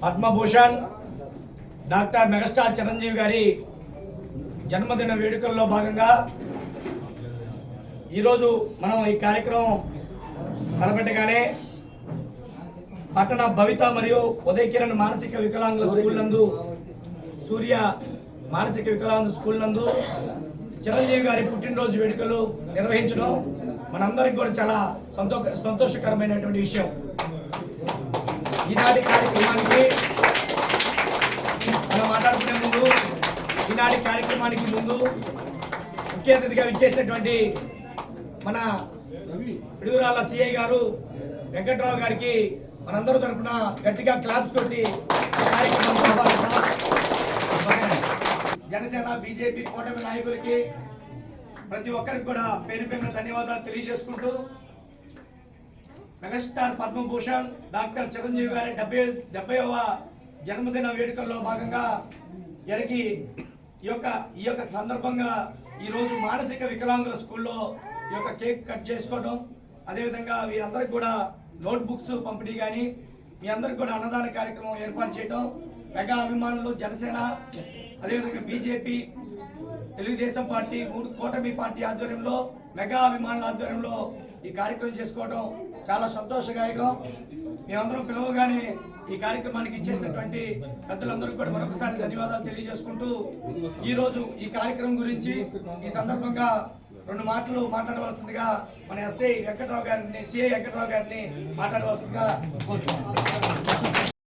Padma Bhushan doctor megastar Chiranjeevi గారి జన్మదిన వేడుకల్లో భాగంగా ఈరోజు మనం ఈ కార్యక్రమం తలపెట్టగానే పట్టణ భవిత మరియు ఉదయ కిరణ్ మానసిక వికలాంగుల స్కూల్ నందు సూర్య మానసిక వికలాంగుల స్కూల్ నందు చిరంజీవి గారి పుట్టినరోజు వేడుకలు నిర్వహించడం మనందరికీ కూడా చాలా సంతోషకరమైనటువంటి విషయం. ఈనాటి కార్యక్రమానికి మనం మాట్లాడుకునే ముందు ఈనాటి కార్యక్రమానికి ముందు ముఖ్య అతిథిగా విచ్చేసినటువంటి మన పిడుగురాళ్ళ సిఐ గారు వెంకట్రావు గారికి మనందరూ తరఫున గట్టిగా క్లాప్స్ కొట్టి జనసేన బీజేపీ కూటమి నాయకులకి ప్రతి ఒక్కరికి కూడా పేరు పేరున ధన్యవాదాలు తెలియజేసుకుంటూ మెగాస్టార్ పద్మభూషణ్ డాక్టర్ చిరంజీవి గారి 70వ జన్మదిన వేడుకల్లో భాగంగా ఎడకి ఈ యొక్క సందర్భంగా ఈరోజు మానసిక వికలాంగుల స్కూల్లో ఈ యొక్క కేక్ కట్ చేసుకోవడం, అదేవిధంగా వీరందరికీ కూడా నోట్ బుక్స్ పంపిణీ కానీ మీ అందరికి కూడా అన్నదాన కార్యక్రమం ఏర్పాటు చేయడం, మెగా అభిమానులు జనసేన అదేవిధంగా బీజేపీ తెలుగుదేశం పార్టీ 3 కూటమి పార్టీ ఆధ్వర్యంలో మెగా అభిమానుల ఆధ్వర్యంలో ఈ కార్యక్రమం చేసుకోవడం చాలా సంతోషదాయకం. మేమందరం పిలవగానే ఈ కార్యక్రమానికి ఇచ్చేసినటువంటి పెద్దలందరికీ కూడా మరొకసారి ధన్యవాదాలు తెలియజేసుకుంటూ ఈరోజు ఈ కార్యక్రమం గురించి ఈ సందర్భంగా 2 మాటలు మాట్లాడవలసిందిగా మన సిఐ వెంకట్రావు గారిని మాట్లాడవలసిందిగా కోరుతున్నాం.